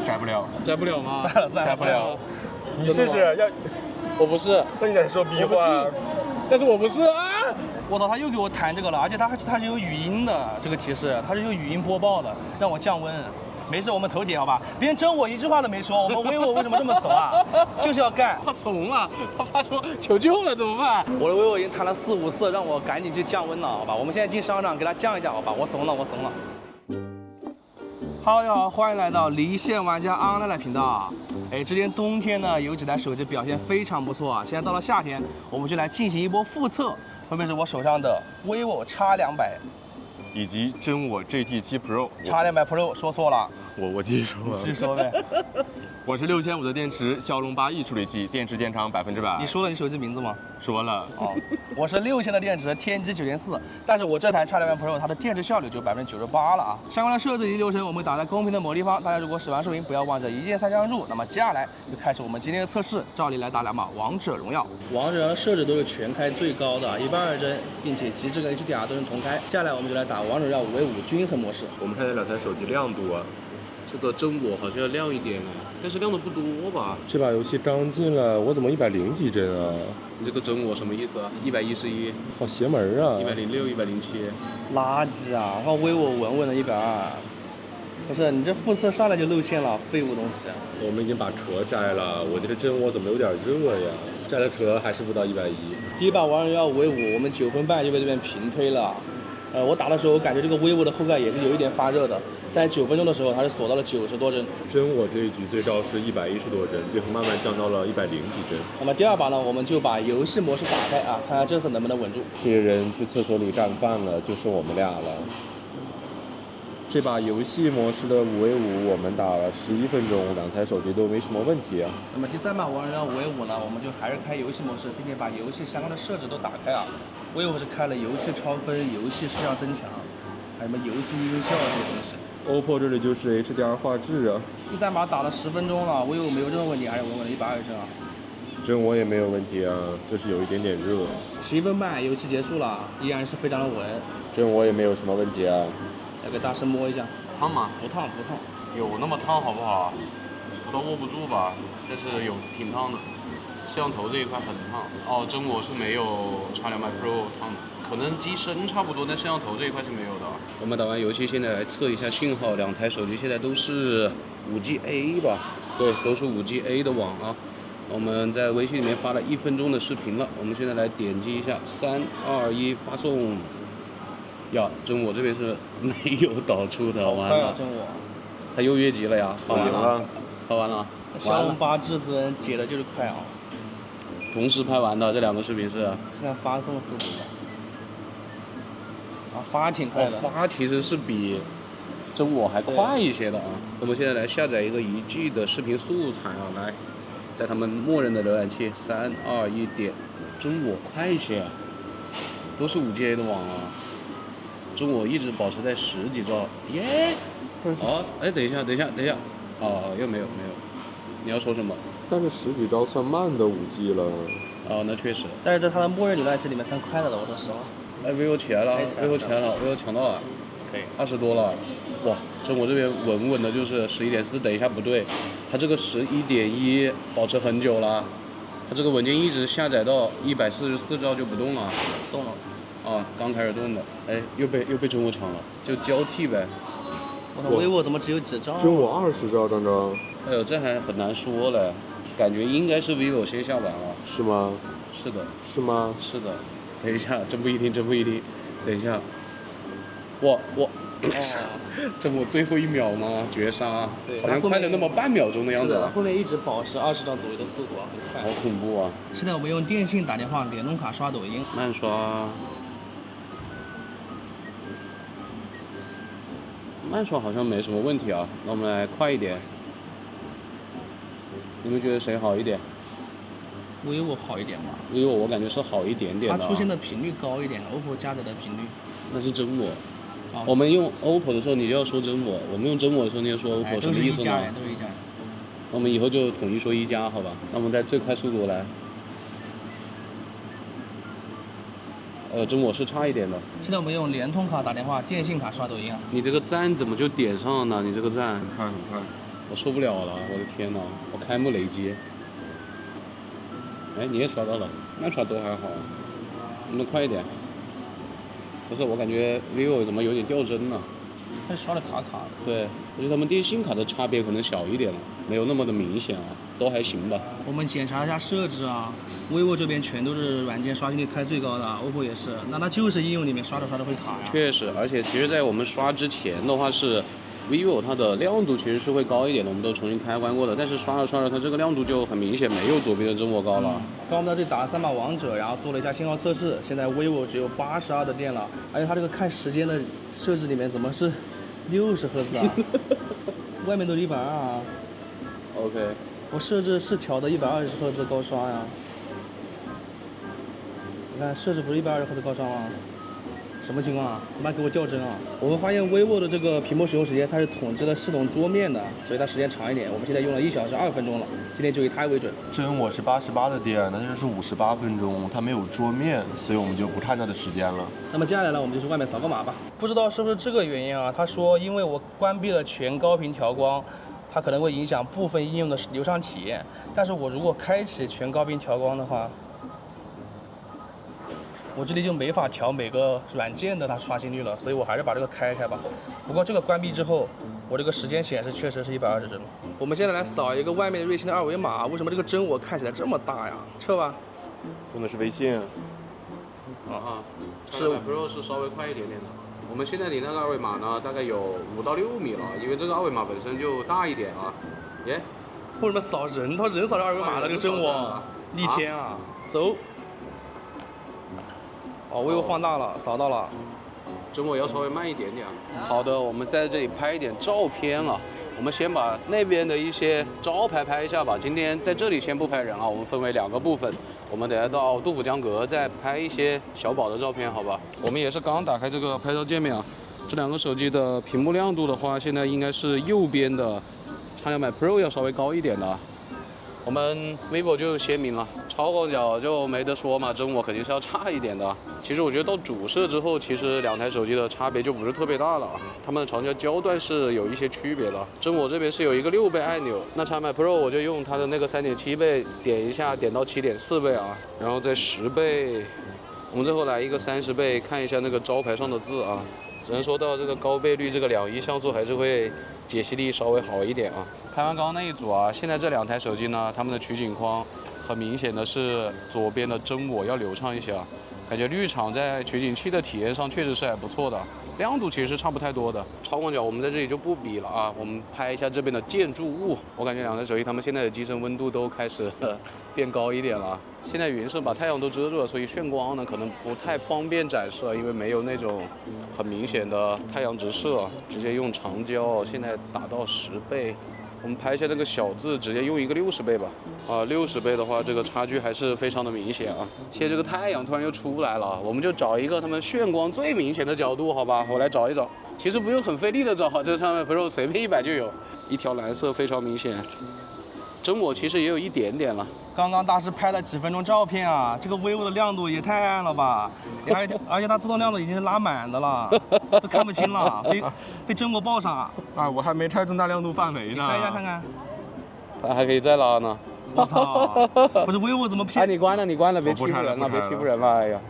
摘不了，摘不了吗？算了，摘不了。你试试要。我不是，那你得说逼话。但是我不是啊！我操，他又给我弹这个了，而且他是有语音的这个提示，他是有语音播报的，让我降温。没事，我们头铁好吧？别人真我一句话都没说，我们威我为什么这么怂啊？就是要干。他怂了，他发说求救了，怎么办？我的威我已经弹了4、5次，让我赶紧去降温了，好吧？我们现在进商场给他降一下，好吧？我怂了。Hello， 大家好，欢迎来到离线玩家 online 的频道。哎，之前冬天呢，有几台手机表现非常不错啊。现在到了夏天，我们就来进行一波复测，分别是我手上的 vivo X200，以及真我 GT7 Pro。X200 Pro 说错了，我继续说。你继续说呗。我是6500的电池，骁龙8E 处理器，电池电长100%。你说了你手机名字吗？说了。哦，我是6000的电池，天玑9.4，但是我这台X200 Pro 它的电池效率就98%了啊。相关的设置以及流程我们打在公屏的某地方，大家如果喜欢视频，不要忘记一键3关注。那么接下来就开始我们今天的测试，照例来打2把王者荣耀。王者荣耀的设置都是全开最高的120帧，并且极致跟 HDR 都是同开。接下来我们就来打王者荣耀5v5均衡模式。我们看这两台手机亮度啊。这个真我好像要亮一点啊，但是亮的不多吧？这把游戏刚进了，我怎么100几帧啊？你这个真我什么意思啊？111，好邪门啊！106、107，垃圾啊！然后vivo稳稳的120。不是你这复测上来就露馅了，废物东西。我们已经把壳摘了，我这个真我怎么有点热呀？摘了壳还是不到110。第一把王者荣耀5v5，我们9分半就被这边平推了。我打的时候，我感觉这个 vivo 的后盖也是有一点发热的，在9分钟的时候，它是锁到了90多帧。真我这一局最高是110多帧，最后慢慢降到了100几帧。那么第二把呢，我们就把游戏模式打开啊，看看这次能不能稳住。这些人去厕所里干饭了，就剩我们俩了。这把游戏模式的5v5，我们打了11分钟，两台手机都没什么问题啊。那么第三把王者荣耀5v5呢，我们就还是开游戏模式，并且把游戏相关的设置都打开啊。vivo 是开了游戏超分、游戏视效增强，还有什么游戏音效这些东西。OPPO 这里就是 HDR 画质啊。第三把打了10分钟了，vivo没有任何问题，还是稳稳的120帧啊。真我也没有问题啊，就是有一点点热。11分半，游戏结束了，依然是非常的稳。真我也没有什么问题啊。来给大师摸一下，烫吗？不烫不烫，有那么烫好不好？我都握不住吧，但是有挺烫的。摄像头这一块很烫。哦，真我是没有X200 Pro 烫的，可能机身差不多，但摄像头这一块是没有的。我们打完游戏，现在来测一下信号，两台手机现在都是5G A 吧？对，都是5G A 的网啊。我们在微信里面发了1分钟的视频了，我们现在来点击一下，3、2、1，发送。呀，真我这边是没有导出的，完了，真我，他又越级了呀，发完了，发完了，骁龙8至尊解的就是快啊，同时拍完的这两个视频是，看发送速度，啊，发挺快的，发其实是比真我还快一些的啊。我们现在来下载一个1G 的视频素材啊，来，在他们默认的浏览器，3、2、1点，真我快一些，都是5G A 的网啊。真我一直保持在10几兆，耶！哦，哎，等一下，哦，又没有，你要说什么？但是10几兆算慢的5G 了。哦，那确实。但是在它的默认浏览器里面算快的了，我说实话。哎，vivo 起来了，vivo 起来了，vivo抢到了，可以，20多了，哇！真我这边稳的就是11.4，等一下不对，它这个11.1保持很久了，它这个文件一直下载到144兆就不动了，动了。啊，刚开始动的，哎，又被真我抢了，就交替呗。我操，vivo 怎么只有几兆？真我20兆，张张。哎呦，这还很难说嘞，感觉应该是 vivo 先下完了。是吗？是的。是吗？是的。等一下，真不一定。等一下，我，这我最后1秒吗？绝杀，好像快了那么半秒钟的样子了。后面一直保持20兆左右的速度啊，很快。好恐怖啊！现在我们用电信打电话、联动卡刷抖音，慢刷。慢刷好像没什么问题啊，那我们来快一点。你们觉得谁好一点？vivo 好一点吧？vivo 我感觉是好一点点的。它出现的频率高一点 ，OPPO 加载的频率。那是真我。我们用 OPPO 的时候，你就要说真我；我们用真我的时候，你就说 OPPO，什么意思呢？都是一家人。我们以后就统一说1加，好吧？那我们在最快速度来。真我是差一点的。现在我们用联通卡打电话、电信卡刷抖音啊。你这个赞怎么就点上了呢？你这个赞很快。我受不了了，我的天哪，我开幕雷击。哎，你也刷到了，那刷都还好，能不能快一点？不是，我感觉 vivo 怎么有点掉帧了？它刷的卡卡的。对，我觉得他们电信卡的差别可能小一点了，没有那么的明显啊，都还行吧。我们检查一下设置啊，vivo 这边全都是软件刷新率开最高的，OPPO 也是，那它就是应用里面刷着会卡呀。确实，而且其实在我们刷之前的话是 vivo 它的亮度其实是会高一点的，我们都重新开关过的，但是刷着刷着它这个亮度就很明显没有左边的真我高了。刚我们在这里打了3把王者，然后做了一下信号测试，现在 vivo 只有82的电了，而且它这个看时间的设置里面怎么是60赫兹啊？外面都是120啊。OK， 我设置是调的120赫兹高刷呀。你看设置不是120赫兹高刷吗？什么情况啊？他妈给我掉帧啊！我们发现 vivo 的这个屏幕使用时间它是统计了系统桌面的，所以它时间长一点。我们现在用了1小时2分钟了，今天就以它为准。真我是88的电，但是是58分钟，它没有桌面，所以我们就不看它的时间了。那么接下来呢，我们就去外面扫个码吧。不知道是不是这个原因啊？他说因为我关闭了全高频调光，它可能会影响部分应用的流畅体验。但是我如果开启全高频调光的话，我这里就没法调每个软件的它刷新率了，所以我还是把这个开吧。不过这个关闭之后，我这个时间显示确实是120帧。我们现在来扫一个外面的瑞星的二维码，为什么这个帧我看起来这么大呀？撤吧。用的是微信。是 Pro 是稍微快一点点的。我们现在离那个二维码呢，大概有5到6米了，因为这个二维码本身就大一点啊。耶，为什么扫人？他人扫这二维码的这个真我逆天啊！走。哦，vivo 放大了，扫到了。真我要稍微慢一点点。好的，我们在这里拍一点照片啊。我们先把那边的一些招牌拍一下吧。今天在这里先不拍人啊，我们分为2个部分。我们等下到杜甫江阁再拍一些小宝的照片，好吧？我们也是刚打开这个拍照界面啊。这2个手机的屏幕亮度的话，现在应该是右边的X200 Pro 要稍微高一点的。我们 vivo 就鲜明了，超广角就没得说嘛，真我肯定是要差一点的。其实我觉得到主摄之后，其实2台手机的差别就不是特别大了，它们的长焦焦段是有一些区别的。真我这边是有一个6倍按钮，那X200 Pro 我就用它的那个3.7倍点一下，点到7.4倍啊，然后再10倍。我们最后来一个30倍，看一下那个招牌上的字啊。只能说到这个高倍率，这个2.1像素还是会解析力稍微好一点啊。拍完刚刚那一组啊，现在这2台手机呢，它们的取景框很明显的是左边的真我要流畅一些啊，感觉绿场在取景器的体验上确实是还不错的，亮度其实是差不太多的。超广角我们在这里就不比了啊，我们拍一下这边的建筑物。我感觉2台手机它们现在的机身温度都开始变高一点了。现在云是把太阳都遮住了，所以炫光呢可能不太方便展示，因为没有那种很明显的太阳直射，直接用长焦，现在打到10倍。我们拍一下那个小字，直接用一个60倍吧。60倍的话，这个差距还是非常的明显啊。现在这个太阳突然又出来了，我们就找一个他们炫光最明显的角度，好吧？我来找一找，其实不用很费力的找，这上面 Pro 随便100就有一条蓝色，非常明显。真我其实也有一点点了。刚刚大师拍了几分钟照片啊，这个 vivo 的亮度也太暗了吧！而且它自动亮度已经是拉满的了，都看不清了，被真我爆上。啊，我还没拆增大亮度范围呢。开一下看看。它还可以再拉呢。我操！不是 vivo 怎么骗？哎，你关了，别欺负人了，别欺负人了，哎呀！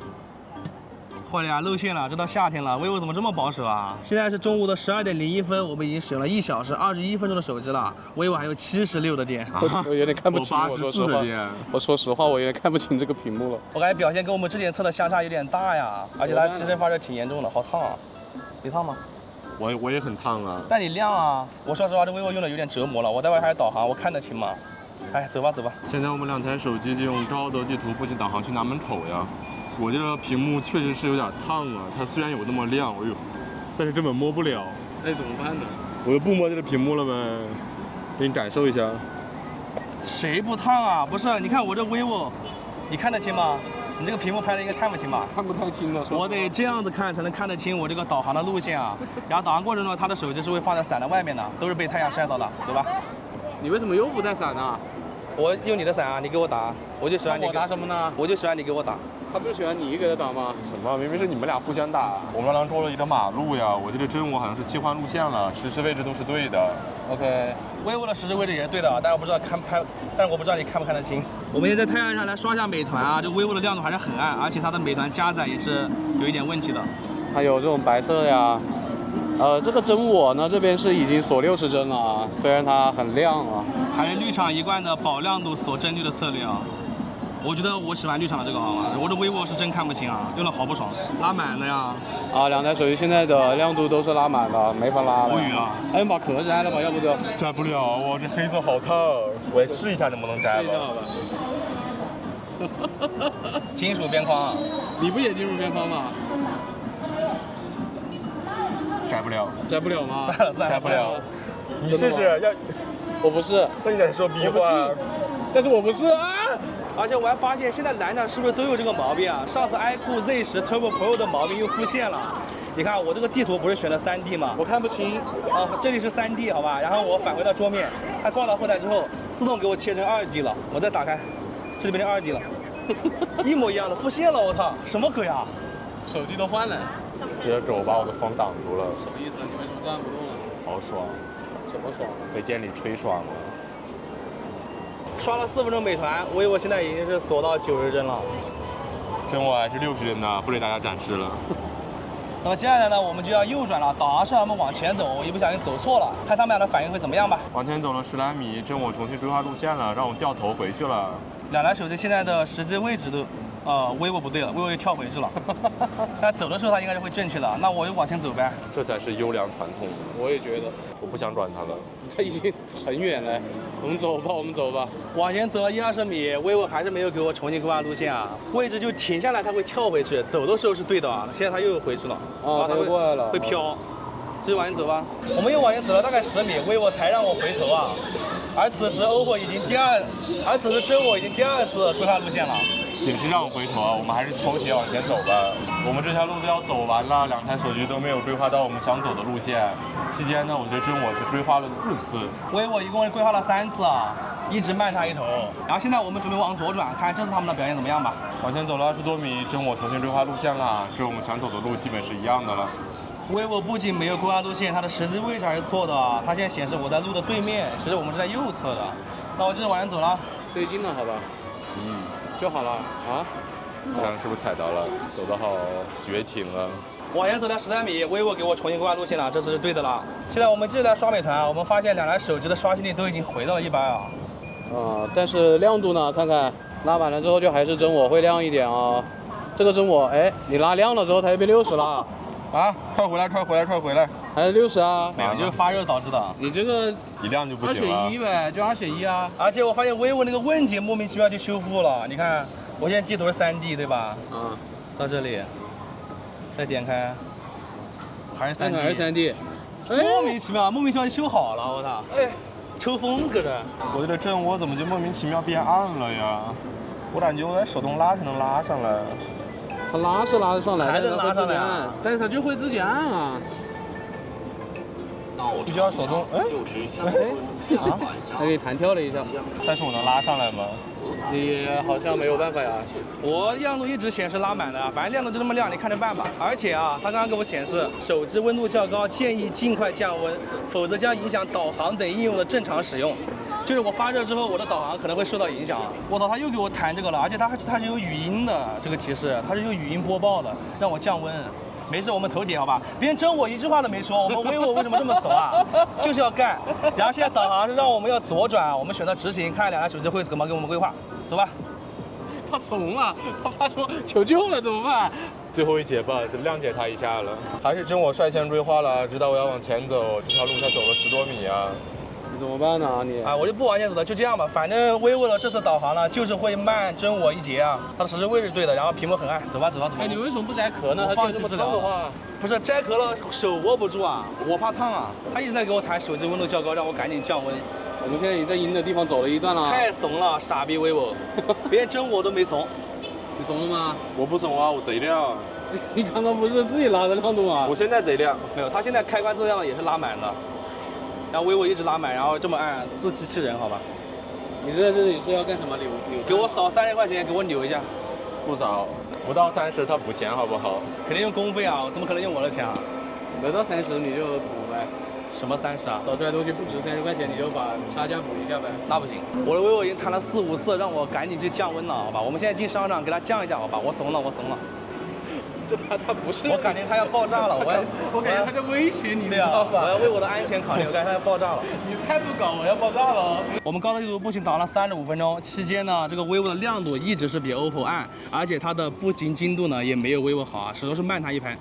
坏了呀，露馅了，这到夏天了 ，vivo 怎么这么保守啊？现在是中午的12:01分，我们已经使用了1小时21分钟的手机了 ，vivo 还有76的电。我有点看不清，我说实话，我说实话，我有点看不清这个屏幕了。我感觉表现跟我们之前测的相差有点大呀，而且它机身发热挺严重的，好烫啊！你烫吗？我也很烫啊。但你亮啊！我说实话，这 vivo 用的有点折磨了，我待会还要导航，我看得清吗？哎，走吧走吧。现在我们2台手机就用高德地图步行导航去拿门口呀。我这个屏幕确实是有点烫啊，它虽然有那么亮，但是根本摸不了。那怎么办呢？我就不摸这个屏幕了呗，给你感受一下。谁不烫啊？不是，你看我这 vivo， 你看得清吗？你这个屏幕拍的应该看不清吧？看不太清了。我得这样子看才能看得清我这个导航的路线啊。然后导航过程中，它的手机是会放在伞的外面的，都是被太阳晒到的。走吧。你为什么又不带伞呢？我用你的伞啊，你给我打，我就喜欢你。我打什么呢？我就喜欢你给我打。他不是喜欢你给他打吗？什么？明明是你们俩互相打。我们刚刚过了一条马路呀，我记得真我好像是切换路线了，实时位置都是对的。OK， 威武的实时位置也是对的啊，但是我不知道但是我不知道你看不看得清。我们现在在太阳上来刷一下美团啊，这威武的亮度还是很暗，而且它的美团加载也是有一点问题的。还有这种白色呀，这个真我呢这边是已经锁60帧了啊，虽然它很亮啊。还是绿厂一贯的保亮度锁帧率的策略啊。我觉得我喜欢绿厂的这个好吗？我的 vivo 是真看不清啊，用的好不爽，拉满了呀。啊，两台手机现在的亮度都是拉满的，没法拉了。无语了。还用把壳摘了吧？要不就摘不了，我这黑色好烫，我也试一下能不能摘试一下好吧。金属边框啊，你不也进入边框吗？摘不了，摘不了吗？算了，摘不了。你试试，要我不是，那你得说逼话。但是我不是啊。而且我还发现现在蓝厂是不是都有这个毛病啊？上次 iQOO Z10 Turbo Pro 的毛病又出现了。你看我这个地图不是选的3D 吗？我看不清。啊，这里是3D 好吧？然后我返回到桌面，它挂到后台之后，自动给我切成2D 了。我再打开，这里变成2D 了，一模一样的复现了。我操，什么鬼啊？手机都换了。直接手把我的风挡住了。什么意思？你为什么站不动了？好爽，什么爽？被店里吹爽了。刷了4分钟美团，我现在已经是锁到90帧了。真我还是60帧的，不给大家展示了。那么接下来呢，我们就要右转了。导航是让我们往前走，我一不小心走错了，看他们俩的反应会怎么样吧。往前走了10来米，真我重新规划路线了，让我掉头回去了。两台手机现在的实际位置都，vivo 不对了，vivo 又跳回去了。但走的时候它应该是会正确的，那我就往前走呗。这才是优良传统。我也觉得，我不想转它了。它已经很远了。我们走吧，我们走吧。往前走了10-20米，vivo 还是没有给我重新规划路线啊。位置就停下来，它会跳回去，走的时候是对的啊。现在它又回去了，它又过来了，会飘。继续往前走吧。我们又往前走了大概10米，vivo 才让我回头啊。而此时OPPO 已经此时真我已经第2次规划路线了。也是让我回头啊，我们还是抽铁往前走吧。我们这条路都要走完了，两台手机都没有规划到我们想走的路线。期间呢，我觉得真我是规划了4次，vivo 一共规划了3次啊，一直慢它一头。然后现在我们准备往左转，看这次他们的表现怎么样吧。往前走了20多米，真我重新规划路线了，跟我们想走的路基本是一样的了。vivo 不仅没有规划路线，它的实际位置还是错的啊。它现在显示我在路的对面，其实我们是在右侧的。那我继续往前走了。对劲了，好吧？就好了啊。刚刚是不是踩到了？走得好绝情啊！往前走了10来米，vivo 给我重新规划路线了，这次是对的了。现在我们继续来刷美团啊，我们发现两台手机的刷新率都已经回到了100啊。但是亮度呢？看看拉满了之后就还是真我会亮一点啊。这个真我，哎，你拉亮了之后它就变60了。啊！快回来，快回来，快回来！还是60啊？没有，就是发热导致的。你这个一亮就不行了。2选1呗，就2选1啊。而且我发现 vivo 那个问题莫名其妙就修复了。你看，我现在地图是3D 对吧？到这里，再点开，还是 3D。还是3D。莫名其妙就修好了，我操！哎，抽风搁这。我这个震我怎么就莫名其妙变暗了呀？我感觉我得手动拉才能拉上来。它拉是拉得上来，还能拉上来啊，但是它就会自己按啊。必须要手动，它给你弹跳了一下。但是我能拉上来吗？你好像没有办法呀。我亮度一直显示拉满的，反正亮度就这么亮，你看着办吧。而且啊，它刚刚给我显示手机温度较高，建议尽快降温，否则将影响导航等应用的正常使用。就是我发热之后，我的导航可能会受到影响。我操，他又给我弹这个了，而且它是有语音的这个提示，它是有语音播报的，让我降温。没事，我们头铁好吧？别人真我一句话都没说，我们vivo为什么这么怂啊？就是要干。然后现在导航是让我们要左转，我们选择执行，看两台手机会怎么给我们规划。走吧。他怂了，他发说求救了，怎么办？最后一节吧，就谅解他一下了。还是真我率先规划了，知道我要往前走，这条路才走了10多米啊。你怎么办呢？你我就不往前走了，就这样吧。反正vivo的这次导航呢，就是会慢真我一截啊。它的实时位置对的，然后屏幕很暗。走吧，走吧，走吧。哎，你为什么不摘壳呢？它放弃治疗的话，不是摘壳了，手握不住啊，我怕烫啊。他一直在给我弹手机温度较高，让我赶紧降温。我们现在已经在阴的地方走了一段了。太怂了，傻逼vivo，别人真我都没怂。你怂了吗？我不怂啊，我贼亮。你刚刚不是自己拉的亮度吗？我现在贼亮。没有，他现在开关自亮的也是拉满的。然后vivo一直拉满，然后这么按，自欺欺人，好吧？你在这里是要干什么？扭？给我少3000块钱，给我扭一下。不少。不到30他补钱好不好？肯定用公费啊，我怎么可能用我的钱啊？得到30你就补呗，什么30啊？扫出来东西不值30块钱，你就把差价补一下呗。那不行，我的vivo已经谈了4、5次，让我赶紧去降温了，好吧？我们现在进商场给他降一下，好吧？我怂了，我怂了。这他不是，我感觉他要爆炸了，我感觉他在威胁你，你知对啊，道吧？我要为我的安全考虑，我感觉他要爆炸了。你再不搞，我要爆炸了。我们高德地图步行导了35分钟，期间呢，这个 vivo 的亮度一直是比 OPPO 暗，而且它的步行精度呢也没有 vivo 好啊，始终是慢它一拍。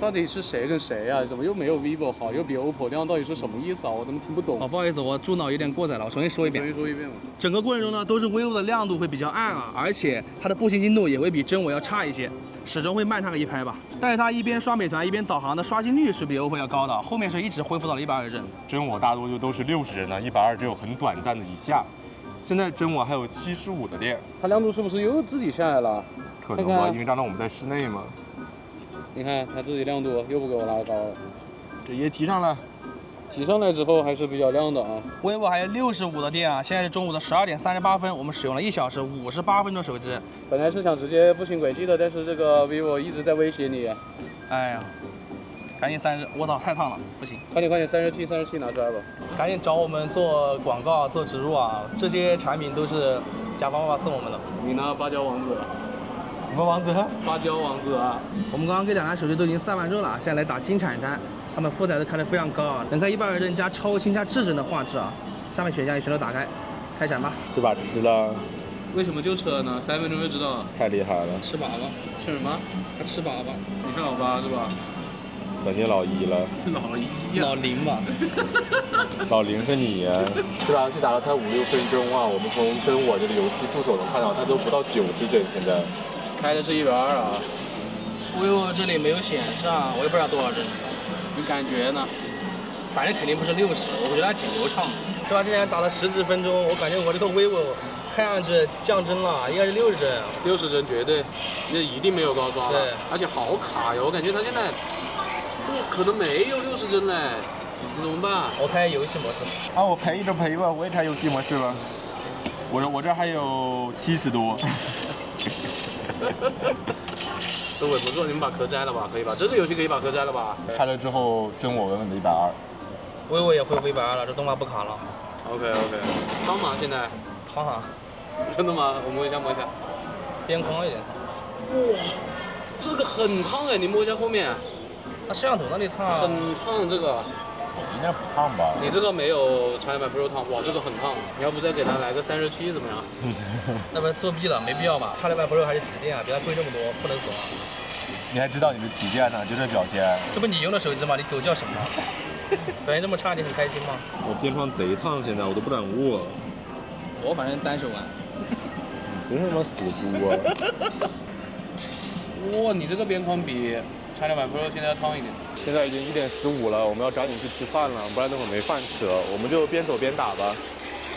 到底是谁跟谁啊？怎么又没有 vivo 好，又比 OPPO亮？到底是什么意思啊？我怎么听不懂？哦，不好意思，我猪脑有点过载了，我重新说一遍。重新说一遍吧。整个过程中呢，都是 vivo 的亮度会比较暗啊，而且它的步行精度也会比真我要差一些，始终会慢它个一拍吧。但是它一边刷美团一边导航的刷新率是比 OPPO 要高的，后面是一直恢复到了120帧。真我大多数都是60帧的，120只有很短暂的一下。现在真我还有75的电，它亮度是不是又自己下来了？可能吧，因为刚才我们在室内嘛。你看它自己亮度又不给我拉高了，这也提上来。提上来之后还是比较亮的啊。 vivo 还有65的电啊，现在是中午的12点38分，我们使用了1小时58分钟手机。本来是想直接步行轨迹的，但是这个 vivo 一直在威胁你。哎呀，赶紧30，我操，太烫了，不行。快点37拿出来吧。赶紧找我们做广告、做植入啊！这些产品都是甲方爸爸送我们的。你呢，芭蕉王子？什么王子？芭蕉王子啊！我们刚刚给2台手机都已经散完之后了，现在来打金铲山，他们负载都开得非常高啊，能开120帧加超清加至臻的画质啊！上面选项也全都打开，开闪吧。这把吃了，为什么就吃了呢？3分钟就知道了。太厉害了，吃粑粑，吃什么？他吃粑粑。你是老八是吧？肯定老一了，老一老林吧。老零是你呀。这把游戏打了才5、6分钟啊，我们从真我这个游戏助手能看到，它都不到90帧，现在开的是120啊。vivo 这里没有显示啊，我也不知道多少帧，你感觉呢？反正肯定不是60，我觉得还挺流畅的。这把之前打了10几分钟，我感觉我这个 vivo 看上去降帧了，应该是60帧。 60帧绝对，那一定没有高刷了。对，而且好卡哟，我感觉它现在可能没有60帧嘞，你怎么办？我开游戏模式。啊，我陪着陪吧，我也开游戏模式吧。我这还有70多。都稳不住，你们把壳摘了吧，可以吧？这个游戏可以把壳摘了吧？开了之后真我稳稳的120。vivo 也恢复120了，这动画不卡了。OK，汤吗？现在？烫啊，真的吗？我摸一下。边框有点烫。哇，这个很烫哎，你摸一下后面。那摄像头那里烫。很烫这个。应该不烫吧？你这个没有X200 Pro 烫，哇，这个很烫。你要不再给它来个37怎么样？那不作弊了，没必要吧？X200 Pro 还是旗舰啊，比它贵这么多，不能怂啊。你还知道你是旗舰呢，就这表现。这不你用的手机吗？你狗叫什么？表现这么差，你很开心吗？我边框贼烫，现在我都不敢握。我反正单手玩。真他妈死猪啊！哇，你这个边框比X200 Pro 现在要烫一点。现在已经1点15了，我们要抓紧去吃饭了，不然等会儿没饭吃了。我们就边走边打吧。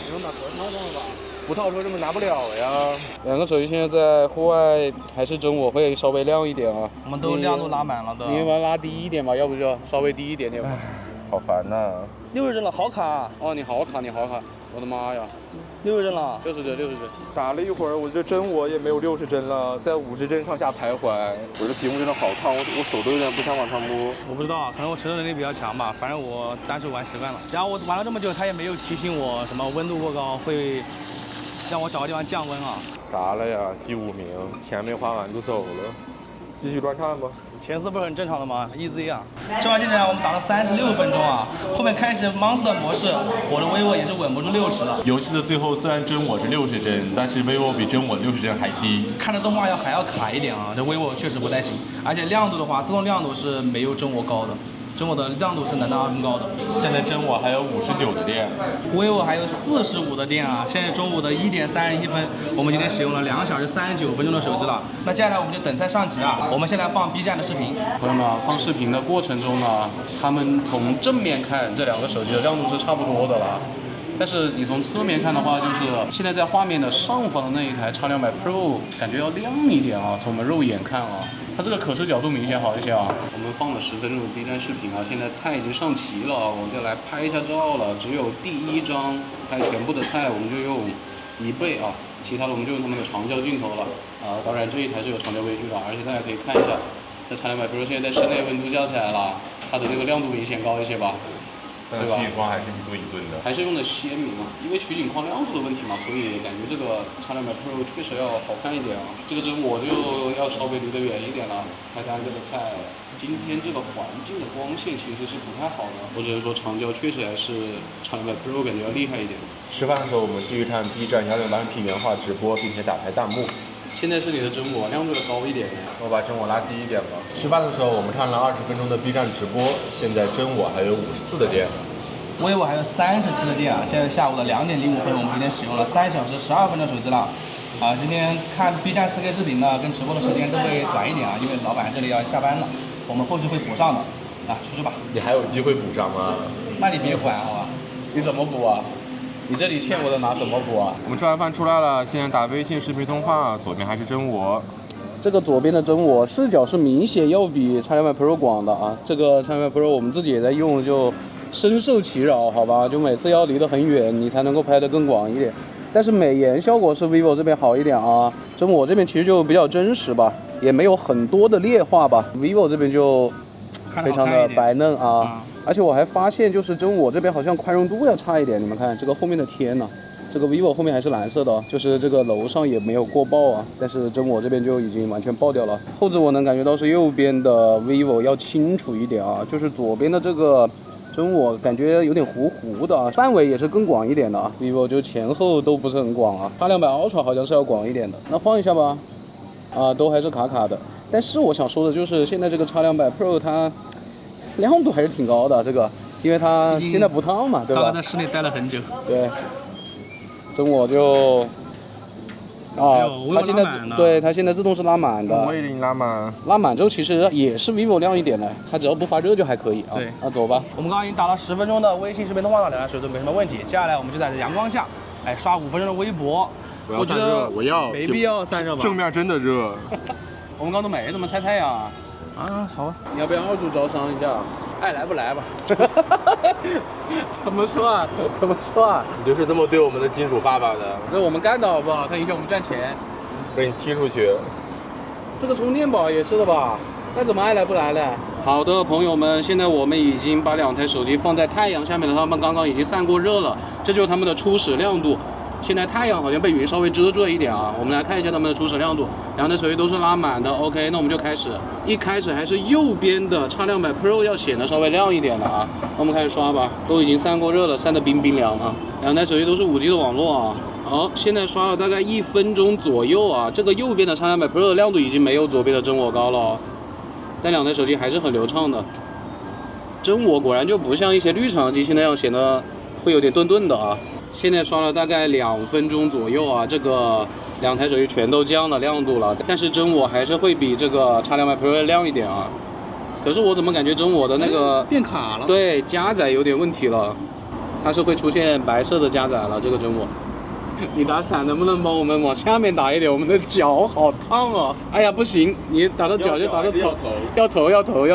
你能把壳套上了吧？不套车这么拿不了呀。两个手机现在在户外，还是真我会稍微亮一点啊。我们都亮度拉满了的。你把它拉低一点吧，要不就稍微低一点点吧。好烦呐60帧了，好卡啊。哦，你好卡，我的妈呀！60帧了。 ，60帧。打了一会儿，我这真我也没有60帧了，在50帧上下徘徊。我这屏幕真的好烫，我手都有点不想往上摸。我不知道，可能我承受能力比较强吧。反正我单手玩习惯了。然后我玩了这么久，他也没有提醒我什么温度过高会让我找个地方降温啊。啥了呀？第5名，钱没花完就走了。继续观看吧。前4不是很正常的吗 ？Easy 啊！这把进来我们打了36分钟啊，后面开启 Monster 模式，我的 vivo 也是稳不住60了。游戏的最后虽然真我是60帧，但是 vivo 比真我60帧还低。看着动画还要卡一点啊，这 vivo 确实不太行。而且亮度的话，自动亮度是没有真我高的，真我的亮度是能到2分高的。现在真我还有59的电。vivo 还有45的电啊！现在中午的1点31分，我们今天使用了2小时39分钟的手机了。那接下来我们就等菜上齐啊！我们先来放 B 站的视频。朋友们，放视频的过程中呢，他们从正面看这两个手机的亮度是差不多的了。但是你从侧面看的话，就是现在在画面的上方的那一台X200 Pro 感觉要亮一点啊，从我们肉眼看啊，它这个可视角度明显好一些啊。我们放了10分钟的 B 站视频啊，现在菜已经上齐了，我们就来拍一下照了。只有第1张拍全部的菜，我们就用1倍啊，其他的我们就用他们的长焦镜头了。当然这一台是有长焦微距的，而且大家可以看一下，这X200 Pro 现在在室内温度降起来了，它的那个亮度明显高一些吧。但取景框还是一顿一顿的，还是用的鲜明啊，因为取景框亮度的问题嘛，所以感觉这个X200 Pro 确实要好看一点啊。这个真我就要稍微离得远一点了，拍单个的菜。今天这个环境的光线其实是不太好的，我只能说长焦确实还是X200 Pro 感觉要厉害一点。吃饭的时候我们继续看 B 站168P 原画直播，并且打开弹幕。现在是你的真我，亮度要高一点。我把真我拉低一点吧。吃饭的时候我们看了20分钟的 B 站直播，现在真我还有54的电。vivo 还有37的电啊，现在下午的2点05分，我们今天使用了3小时12分的手机了。今天看 B 站4K 视频呢，跟直播的时间都会短一点啊，因为老板这里要下班了，我们后续会补上的。出去吧。你还有机会补上吗？那你别管好吧？你怎么补啊？你这里欠我的拿什么补啊？我们吃完饭出来了，现在打微信视频通话，左边还是真我。这个左边的真我视角是明显要比X200 Pro 广的啊。这个X200 Pro 我们自己也在用，就深受其扰，好吧？就每次要离得很远，你才能够拍得更广一点。但是美颜效果是 vivo 这边好一点啊，真我这边其实就比较真实吧，也没有很多的劣化吧。vivo 这边就非常的白嫩啊。而且我还发现，就是真我这边好像宽容度要差一点。你们看这个后面的天呢，这个 vivo 后面还是蓝色的，就是这个楼上也没有过曝啊。但是真我这边就已经完全爆掉了。后置我能感觉到是右边的 vivo 要清楚一点啊，就是左边的这个真我感觉有点糊糊的啊，范围也是更广一点的啊。vivo 就前后都不是很广啊。X200 Ultra 好像是要广一点的。那换一下吧，都还是卡卡的。但是我想说的就是现在这个X200 Pro 它亮度还是挺高的，这个，因为它现在不烫嘛，对吧？在室内待了很久。对，真我就，它现在对它现在自动是拉满的。我也给你拉满。拉满之后其实也是 vivo 亮一点的，它只要不发热就还可以啊。对，那走吧。我们刚刚已经打了10分钟的微信视频通话了，两台手机没什么问题。接下来我们就在阳光下，刷5分钟的微博。我觉得我要没必要散热吧。正面真的热。我们刚刚都没怎么晒太阳啊。好吧，你要不要2度招商一下？爱来不来吧？怎么说啊？怎么说啊？你就是这么对我们的金主爸爸的。那我们干的好不好？它影响我们赚钱。被你踢出去。这个充电宝也是的吧？那怎么爱来不来了？好的，朋友们，现在我们已经把2台手机放在太阳下面了，它们刚刚已经散过热了，这就是它们的初始亮度。现在太阳好像被云稍微遮住了一点啊，我们来看一下它们的初始亮度，2台手机都是拉满的。OK， 那我们就开始，一开始还是右边的X200 Pro 要显得稍微亮一点的啊。那我们开始刷吧，都已经散过热了，散得冰冰凉啊。2台手机都是5G 的网络啊。好，现在刷了大概1分钟左右啊，这个右边的X200 Pro 的亮度已经没有左边的真我高了哦，但2台手机还是很流畅的。真我果然就不像一些绿厂机器那样显得会有点顿顿的啊。现在刷了大概2分钟左右啊，这个2台手机全都降了亮度了，但是真我还是会比这个X200 Pro 亮一点啊。可是我怎么感觉真我的那个变卡了？对，加载有点问题了，它是会出现白色的加载了。这个真我，你打伞能不能帮我们往下面打一点？我们的脚好烫哦。哎呀，不行，你打到脚就打到头，要头。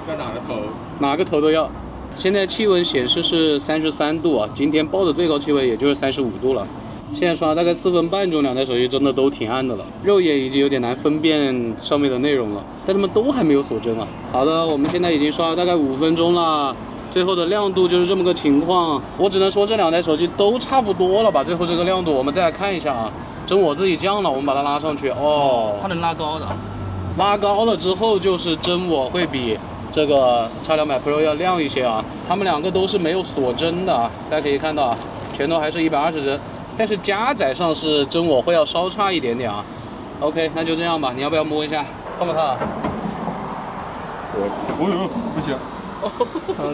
在哪个头？哪个头都要。现在气温显示是33度啊，今天报的最高气温也就是35度了。现在刷大概4分半钟，2台手机真的都挺暗的了，肉眼已经有点难分辨上面的内容了，但它们都还没有锁真啊。好的，我们现在已经刷了大概5分钟了，最后的亮度就是这么个情况。我只能说这2台手机都差不多了吧，最后这个亮度我们再来看一下啊。真我自己降了，我们把它拉上去哦，它能拉高的。拉高了之后就是真我会比这个X200 Pro 要亮一些啊，它们2个都是没有锁真的啊，大家可以看到啊，全都还是120帧，但是加载上是真我会要稍差一点点啊。OK， 那就这样吧，你要不要摸一下？烫不烫？不行。烫！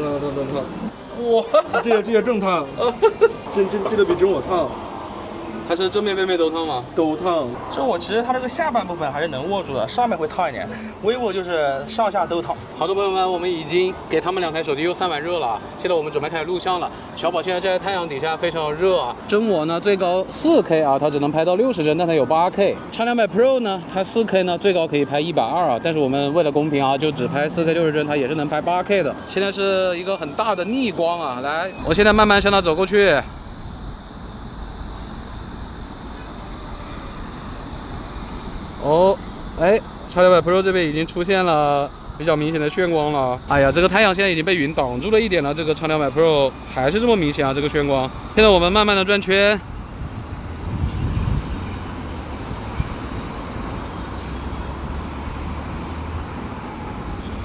哇，这个正烫，这个比真我烫。还是正面背面都烫吗？都烫。真我其实它这个下半部分还是能握住的，上面会烫一点。vivo 就是上下都烫。好的，朋友们，我们已经给他们2台手机又散完热了，现在我们准备开始录像了。小宝现在站在太阳底下，非常热啊。真我呢最高4K 啊，它只能拍到60帧，但它有8K。X200 Pro 呢，它4K 呢最高可以拍120啊，但是我们为了公平啊，就只拍4K 60帧，它也是能拍8K 的。现在是一个很大的逆光啊，来，我现在慢慢向它走过去。哦，哎，X200 Pro 这边已经出现了比较明显的眩光了。哎呀，这个太阳现在已经被云挡住了一点了，这个X200 Pro 还是这么明显啊，这个眩光。现在我们慢慢的转圈。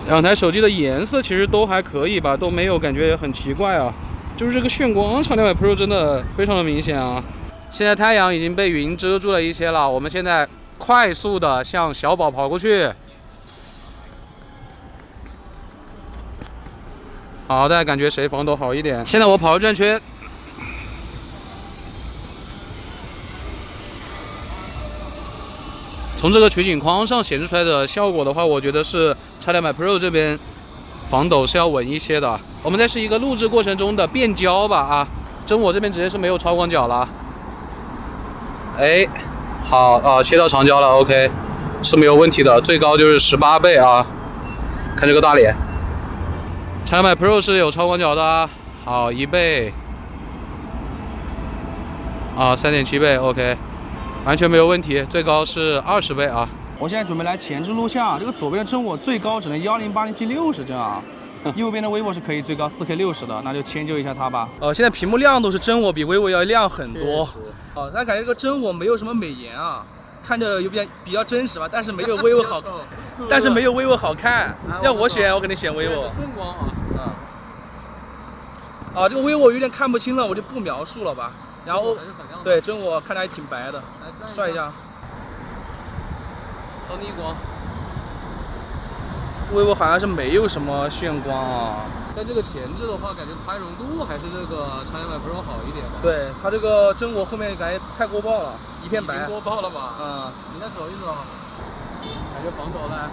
两台手机的颜色其实都还可以吧，都没有感觉很奇怪啊。就是这个眩光，X200 Pro 真的非常的明显啊。现在太阳已经被云遮住了一些了，我们现在快速的向小宝跑过去。好，大家感觉谁防抖好一点？现在我跑转圈。从这个取景框上显示出来的效果的话，我觉得是X200 Pro 这边防抖是要稳一些的。我们再是一个录制过程中的变焦吧啊，真我这边直接是没有超广角了。哎，好啊，切到长焦了 ，OK， 是没有问题的，最高就是18倍啊。看这个大脸，X200 Pro 是有超广角的啊，好1倍啊，3.7倍 ，OK。完全没有问题，最高是20倍啊！我现在准备来前置录像，这个左边的真我最高只能1080p 60帧啊，右边的 vivo 是可以最高4K 60的，那就迁就一下它吧。现在屏幕亮度是真我比 vivo 要亮很多。大家感觉这个真我没有什么美颜啊，看着有点比较真实吧，但是没有 vivo 好，但是没有 vivo 好看。要我选，我肯定选 vivo。圣光啊，这个 vivo 有点看不清了，我就不描述了吧。然后，对真我看着还挺白的，帅一下。到逆光。vivo 好像是没有什么眩光啊。但这个前置的话，感觉拍容度还是这个X200 Pro 好一点吧。对，它这个真我后面感觉太过爆了，一片白。已经过爆了吧？你再走一走，感觉防抖了。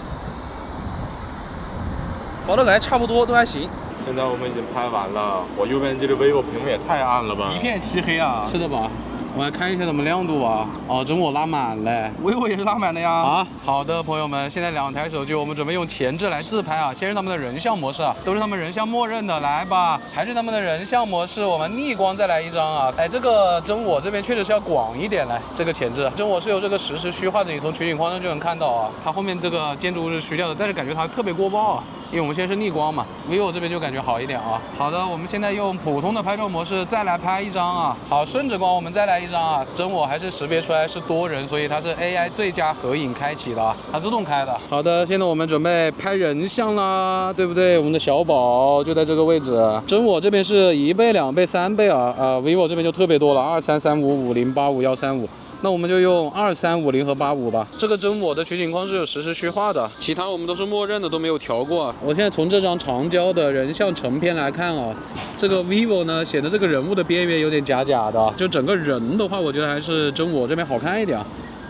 防抖感觉差不多，都还行。现在我们已经拍完了，我右边这个 vivo 屏幕也太暗了吧，一片漆黑啊。是的吧？我来看一下怎么亮度啊。哦，真我拉满了。vivo 也是拉满的呀。啊，好的，朋友们，现在2台手机我们准备用前置来自拍啊。先是他们的人像模式啊，都是他们人像默认的，来吧。还是他们的人像模式，我们逆光再来一张啊。哎，这个真我这边确实是要广一点来，这个前置真我是有这个实时虚化的，你从取景框上就能看到啊。它后面这个建筑物是虚掉的，但是感觉它特别过曝啊。因为我们现在是逆光嘛 ，vivo 这边就感觉好一点啊。好的，我们现在用普通的拍照模式再来拍一张啊。好，顺直光我们再来一张啊。真我还是识别出来是多人，所以它是 AI 最佳合影开启的，它自动开的。好的，现在我们准备拍人像啦，对不对？我们的小宝就在这个位置。真我这边是1倍、2倍、3倍啊，vivo 这边就特别多了，23、35、50、85、135。那我们就用23、50和85吧。这个真我的取景框是有实时虚化的，其他我们都是默认的，都没有调过。我现在从这张长焦的人像成片来看啊，这个 vivo 呢显得这个人物的边缘有点假假的，就整个人的话，我觉得还是真我这边好看一点。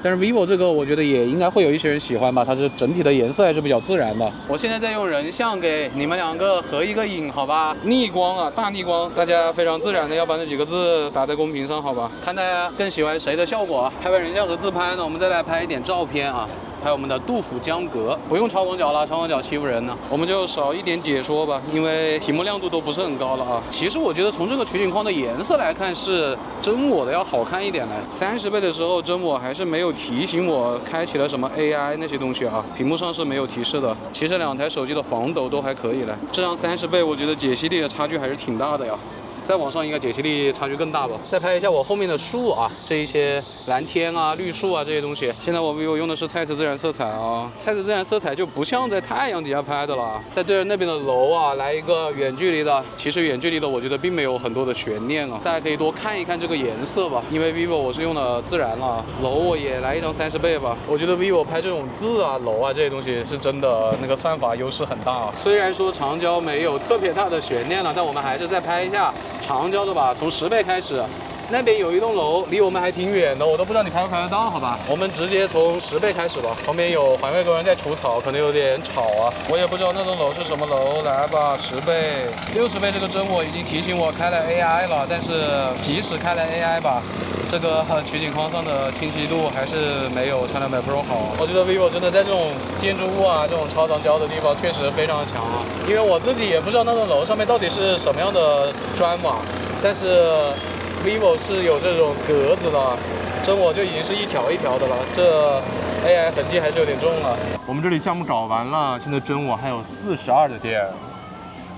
但是 vivo 这个我觉得也应该会有一些人喜欢吧，它是整体的颜色还是比较自然的。我现在在用人像给你们2个合一个影，好吧？逆光啊，大逆光，大家非常自然的要把这几个字打在公屏上，好吧？看大家更喜欢谁的效果。拍完人像和自拍呢，我们再来拍一点照片啊。还有我们的杜甫江阁，不用超广角了，超广角欺负人呢。我们就少一点解说吧，因为屏幕亮度都不是很高了啊。其实我觉得从这个取景框的颜色来看，是真我的要好看一点来。30倍的时候，真我还是没有提醒我开启了什么 AI 那些东西啊，屏幕上是没有提示的。其实2台手机的防抖都还可以了。这样30倍，我觉得解析力的差距还是挺大的呀。再往上应该解析力差距更大吧。再拍一下我后面的树啊，这一些蓝天啊、绿树啊这些东西。现在我vivo用的是蔡司自然色彩啊，蔡司自然色彩就不像在太阳底下拍的了。再对着那边的楼啊，来一个远距离的。其实远距离的我觉得并没有很多的悬念啊，大家可以多看一看这个颜色吧。因为 vivo 我是用的自然了，楼我也来一张30倍吧。我觉得 vivo 拍这种字啊、楼啊这些东西是真的那个算法优势很大啊。虽然说长焦没有特别大的悬念了，但我们还是再拍一下。长焦的吧，从10倍开始，那边有一栋楼，离我们还挺远的，我都不知道你拍不拍得到，好吧？我们直接从10倍开始吧。旁边有环卫工人在除草，可能有点吵啊。我也不知道那栋楼是什么楼，来吧，10倍、60倍这个真我已经提醒我开了 AI 了，但是即使开了 AI 吧，这个取景框上的清晰度还是没有X200 Pro 好。我觉得 vivo 真的在这种建筑物啊、这种超长焦的地方确实非常强啊。因为我自己也不知道那栋楼上面到底是什么样的砖瓦，但是 vivo 是有这种格子的，真我就已经是一条一条的了。这 AI 痕迹还是有点重了。我们这里项目搞完了，现在真我还有42的电。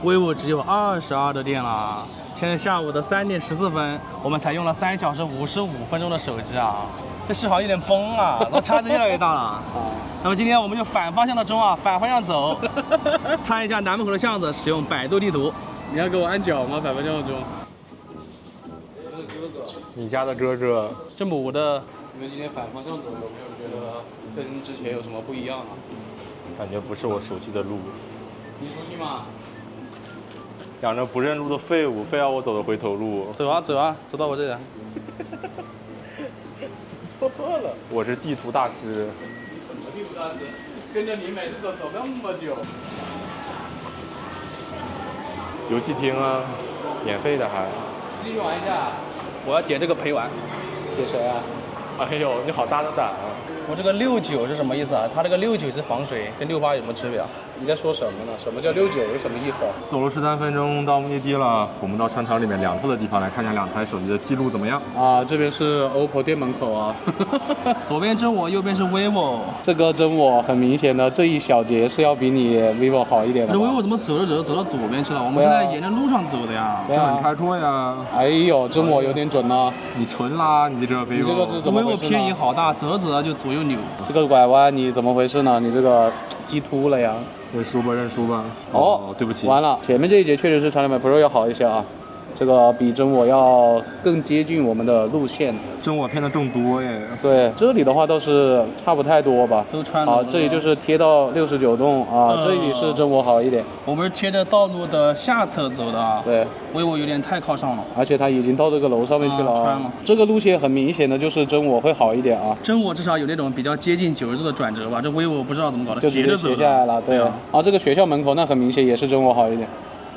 vivo 只有22的电了。现在下午的3点14分，我们才用了3小时55分钟的手机啊，这续航有点崩啊，那差值越来越大了。那么今天我们就反方向的钟啊，反方向走，参一下南门口的巷子，使用百度地图。你要给我按脚吗？反方向钟。你家的哥哥，这母的，你们今天反方向走，有没有觉得跟之前有什么不一样啊？感觉不是我熟悉的路。你熟悉吗？两个不认路的废物，非要我走的回头路。走啊走啊，走到我这里。走错了，我是地图大师。什么地图大师？跟着你每次都走那么久。游戏厅啊，免费的还。进去玩一下。我要点这个陪玩。给谁啊？哎呦，你好大的胆啊！我这个69是什么意思啊？它这个69是防水，跟68有什么区别啊？你在说什么呢？什么叫69是什么意思啊？走了13分钟到目的地了，我们到商场里面两头的地方来看一下两台手机的记录怎么样。啊，这边是 OPPO 店门口啊。左边真我，右边是 vivo。这个真我很明显的这一小节是要比你 vivo 好一点的。这 vivo 怎么走着走着走到左边去了？我们现在沿着路上走的呀。对啊。开拓呀！哎呦，真我有点准呢。你纯啦，你这个 vivo。你这个是怎么回事呢？ vivo 偏移好大，走着走着就左右扭。这个拐弯你怎么回事呢？你这个鸡突了呀？认输吧，认输吧。哦，对不起。完了，前面这一节确实是X6 Pro 要好一些啊。这个比真我要更接近我们的路线，真我骗的更多耶。对，这里的话倒是差不太多吧。都穿了。啊，这里就是贴到69度啊，这里是真我好一点。我们是贴着道路的下侧走的啊。对，vivo有点太靠上了，而且它已经到这个楼上面去了穿了。这个路线很明显的就是真我会好一点啊。真我至少有那种比较接近90度的转折吧，这 vivo 不知道怎么搞的，就直接斜下来了。对啊，这个学校门口那很明显也是真我好一点。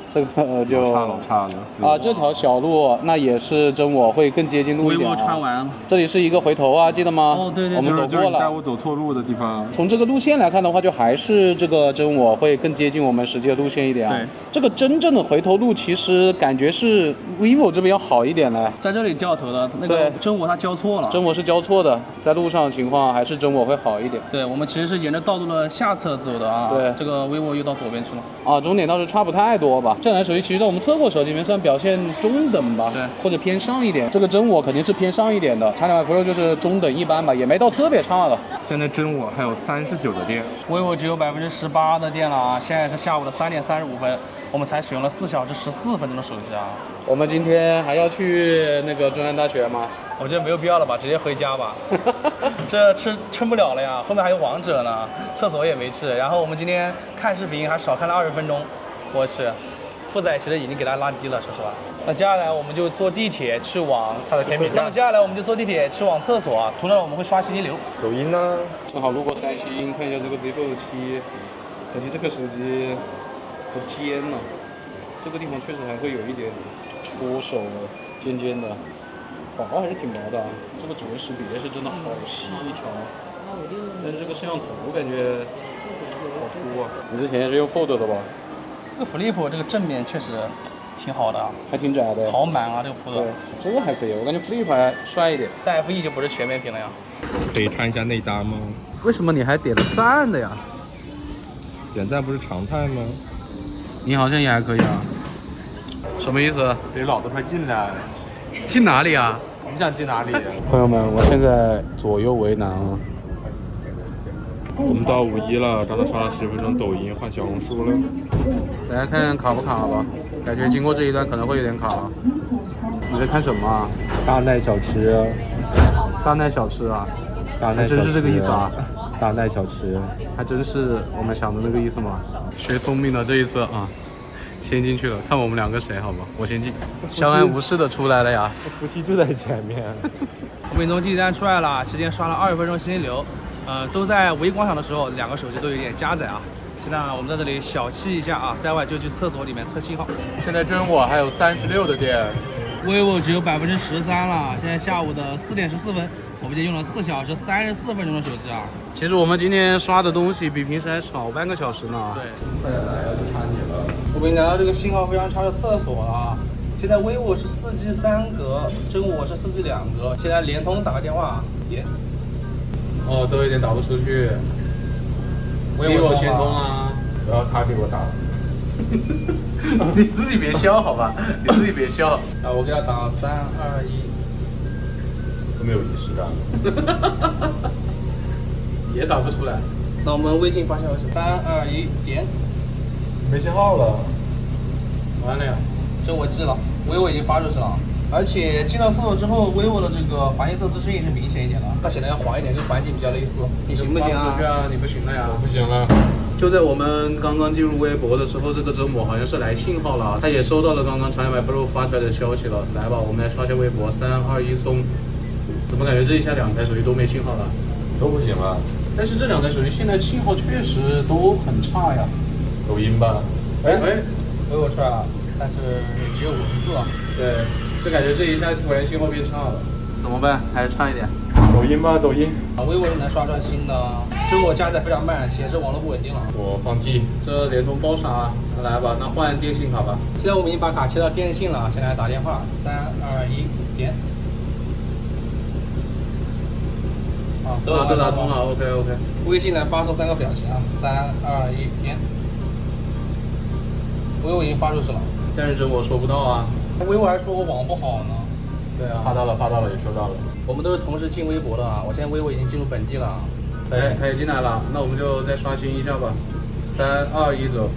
这个就差了啊，这条小路那也是真我会更接近路一点vivo 穿完了，这里是一个回头啊，记得吗？哦，对对，我们走过了。带我走错路的地方。从这个路线来看的话，就还是这个真我会更接近我们实际的路线一点啊。对，这个真正的回头路其实感觉是 vivo 这边要好一点嘞。在这里掉头的那个真我它交错了，真我是交错的，在路上情况还是真我会好一点。对，我们其实是沿着道路的下侧走的啊。对，这个 vivo 又到左边去了。啊，终点倒是差不太多吧。这台手机其实在我们测过手机里面算表现中等吧，对，或者偏上一点。这个真我肯定是偏上一点的，X2 Pro 就是中等一般吧，也没到特别差的。现在真我还有39的电，vivo 只有18%的电了啊！现在是下午的3点35分，我们才使用了4小时14分钟的手机啊。我们今天还要去那个中山大学吗？我觉得没有必要了吧，直接回家吧。这撑不了了呀，后面还有王者呢，厕所也没去。然后我们今天看视频还少看了20分钟，我去。负载其实已经给它拉低了，说实话。那接下来我们就坐地铁去往它的甜品站。那么接下来我们就坐地铁去往厕所，途中我们会刷信息流。抖音呢？正好路过3星，看一下这个 Z Fold 7，感觉这个手机好尖呐，这个地方确实还会有一点戳手，尖尖的。广告还是挺薄的，这个指纹识别是真的好细一条，但是这个摄像头感觉好凸啊。你之前也是用 Fold 的吧？这个 Flip 这个正面确实挺好的，还挺窄的，好满啊这个铺的。这个还可以，我感觉 Flip 还帅一点。但 FE 就不是全面屏了呀。可以看一下内搭吗？为什么你还点了赞的呀？点赞不是常态吗？你好像也还可以啊。什么意思？得老子快进来。进哪里啊？你想进哪里？朋友们，我现在左右为难啊。我们到5·1了，刚才刷了10分钟抖音，换小红书了。大家看看卡不卡吧？感觉经过这一段可能会有点卡。你在看什么啊？大奈小吃。大奈小吃啊？大奈小吃。真是这个意思啊？大奈小吃，还真是我们想的那个意思吗？学聪明了这一次啊，先进去了，看我们两个谁好吧？我先进，相安无事的出来了呀。扶梯就在前面。我们从地铁站出来了，期间刷了20分钟信息流。都在5·1广场的时候，两个手机都有点加载啊。现在我们在这里小憩一下啊，待会就去厕所里面测信号。现在真我还有36的电，vivo 只有13%了。现在下午的4点14分，我们已经用了4小时34分钟的手机啊。其实我们今天刷的东西比平时还少半个小时呢。对，快点来了就差你了。我们来到这个信号非常差的厕所了啊。现在 vivo 是4G 3格，真我是4G 2格。现在联通打个电话，点。哦，都有点打不出去。vivo 先通啊，然后他给我打了。你自己别笑好吧，你自己别笑。啊，我给他打3、2、1，这么有仪式感。也打不出来。那我们微信发消息，3、2、1点。没信号了。完了呀。这我记了，vivo 已经发出去了。而且进了厕所之后，vivo 的这个环境色自适应是明显一点的，它显得要黄一点，跟环境比较类似。你行不行啊？出去啊，你不行了呀。不行了。就在我们刚刚进入微博的时候，这个周末好像是来信号了，他也收到了刚刚X200 Pro 发出来的消息了。来吧，我们来刷一下微博，3、2、1松。怎么感觉这一下2台手机都没信号了？都不行了。但是这2台手机现在信号确实都很差呀。抖音吧。vivo 出来了，但是只有文字啊。对，就感觉这一下突然信号变差了。怎么办？还是差一点。抖音吧，抖音。vivo 是能刷出来新的，结果加载非常慢，显示网络不稳定了。我放弃。这联通包傻，来吧，那换电信卡吧。现在我们已经把卡切到电信了，现在来打电话，3、2、1点。啊，都打通了 ，OK。微信来发送3个表情啊，3、2、1点。vivo 已经发出去了，但是这我收不到啊。vivo 还说我网不好呢。对啊。发到了，也收到了。我们都是同时进微博的啊，我现在vivo已经进入本地了。哎，他也进来了，那我们就再刷新一下吧。3、2、1走。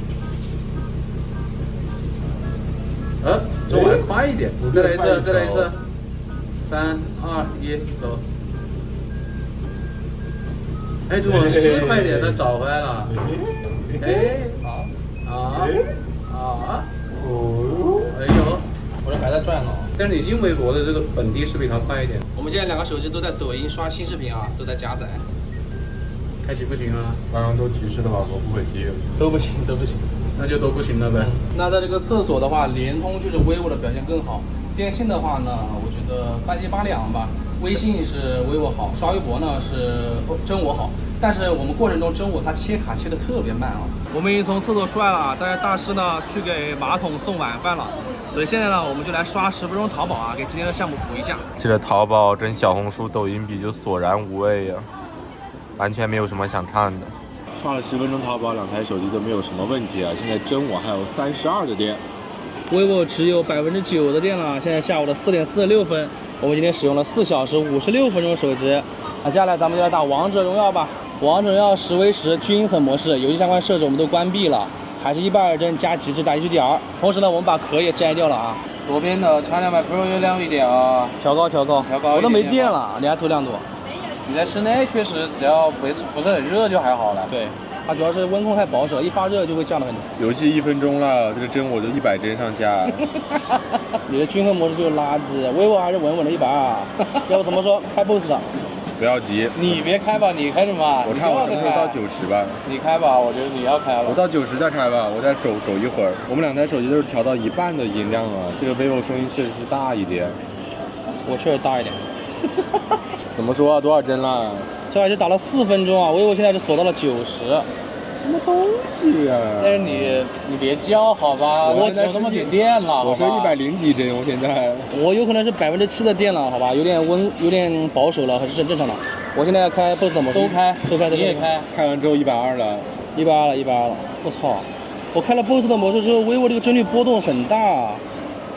这我还快一点，再来一次。3、2、1走。哎，这我是快点的找回来了。哎呦，我这还在转呢。但是你进微博的这个本地是比它快一点。我们现在2个手机都在抖音刷新视频啊，都在加载。开启不行啊？刚刚都提示了网络不稳定。都不行。那就都不行了呗。那在这个厕所的话，联通就是 vivo 的表现更好。电信的话呢，我觉得半斤八两吧。微信是 vivo 好，刷微博呢是真我好。但是我们过程中真我它切卡切的特别慢啊。我们已经从厕所出来了，但是大师呢去给马桶送晚饭了，所以现在呢我们就来刷10分钟淘宝啊，给今天的项目补一下。这个淘宝跟小红书、抖音比就索然无味呀，完全没有什么想看的。刷了10分钟淘宝，2台手机都没有什么问题啊。现在真我还有32的电。vivo 只有9%的电了，现在下午的4点46分，我们今天使用了4小时56分钟手机。那接下来咱们就来打王者荣耀吧。王者荣耀10v10均衡模式，游戏相关设置我们都关闭了，还是120帧加极致加 HDR。同时呢，我们把壳也摘掉了啊。左边的X200 Pro 要亮一点啊，调高，我都没电了，你还投2度？你在室内确实只要不是很热就还好了。对。它主要是温控太保守，一发热就会降得很多。游戏1分钟了，这个帧我就100帧上下。你的均衡模式就是垃圾，vivo 还是稳稳的120。要不怎么说开 BOSS 的？不要急，你别开吧，你开什么？我看我什么时候到90吧。你开吧，我觉得你要开了。我到90再开吧，我再抖一会儿。我们2台手机都是调到一半的音量啊，这个 vivo 声音确实是大一点。我确实大一点。怎么说啊？多少帧了？这还是打了4分钟啊，vivo现在是锁到了90。什么东西呀？但是你别叫好吧，我只有这么点电了。我是100几帧，我现在。我有可能是7%的电了，好吧，有点保守了，还是正常的。我现在要开 BOSS 的模式，都开，你也开。开完之后120了。120了，我操！我开了 BOSS 的模式之后，vivo 这个帧率波动很大。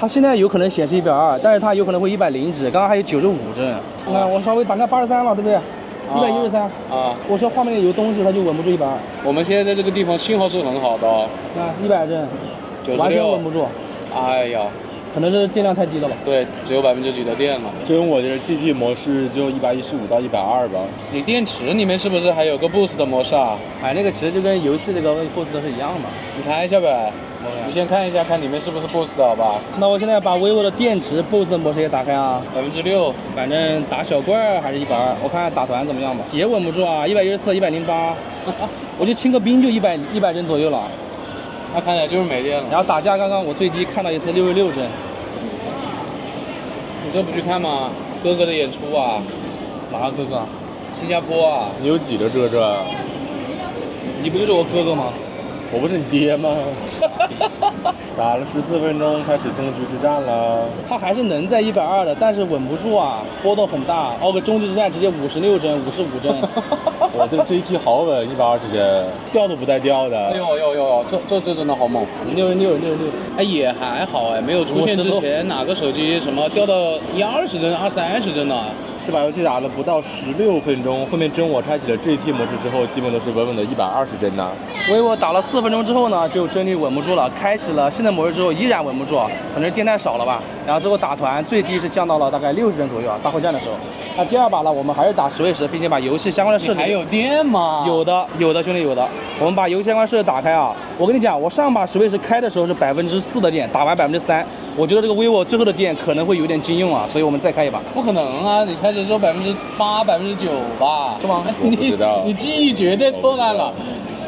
它现在有可能显示120，但是它有可能会100几，刚刚还有95帧。你看我稍微打开83了，对不对？113啊！我说画面里有东西，它就稳不住120。我们现在在这个地方信号是很好的哦。那100帧，96完全稳不住。哎呀，可能是电量太低了吧？对，只有几的电了。真我的 GT 模式就115到120吧。你电池里面是不是还有个 Boost 的模式啊？哎，那个其实就跟游戏那个 Boost 的是一样的。你开一下呗。你先看一下，看里面是不是 Boost 的，好吧？那我现在把 vivo 的电池 Boost 的模式也打开啊6%，反正打小怪儿还是120，我看看打团怎么样吧。也稳不住啊，114、108，我就清个兵就100帧左右了。那看起来就是没电了。然后打架刚刚我最低看到一次66帧。你这不去看吗？哥哥的演出啊？哪个哥哥？新加坡啊？你有几个哥哥？你不就是我哥哥吗？我不是你爹吗？打了14分钟，开始终局之战了。它还是能在120的，但是稳不住啊，波动很大。熬个终局之战直接56帧、55帧。我这个 GT 好稳，120帧，掉都不带掉的。哎呦，这真的好猛66。哎，也还好哎，没有出现之前哪个手机什么掉到120帧、230帧的。这把游戏打了不到16分钟，后面真我开启了 GT 模式之后，基本都是稳稳的120帧的。vivo打了4分钟之后呢，就帧率稳不住了，开启了性能模式之后依然稳不住，可能是电太少了吧。然后最后打团最低是降到了大概60帧左右啊，大会战的时候。那第二把呢，我们还是打10v10，并且把游戏相关的设置。还有电吗？有的兄弟有的。我们把游戏相关设置打开啊，我跟你讲，我上把10v10开的时候是4%的电，打完3%，我觉得这个 vivo 最后的电可能会有点禁用啊，所以我们再开一把。不可能啊！你开始说8%、9%吧？是吗？我不知道。你记忆绝对错乱了。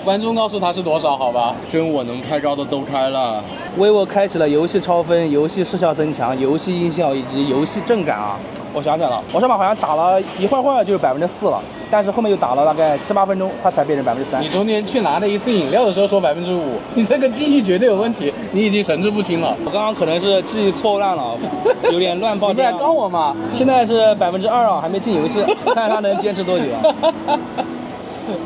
观众告诉他是多少，好吧？真我能开招的都开了。vivo 开启了游戏超分、游戏视效增强、游戏音效以及游戏震感啊！我想起来了，我上把好像打了一会儿就是4%了，但是后面又打了大概7、8分钟，它才变成3%。你中间去拿了一次饮料的时候说5%，你这个记忆绝对有问题，你已经神志不清了。我刚刚可能是记忆错乱了，有点乱报。你不来告我吗？现在是2%啊，还没进游戏，看它能坚持多久啊！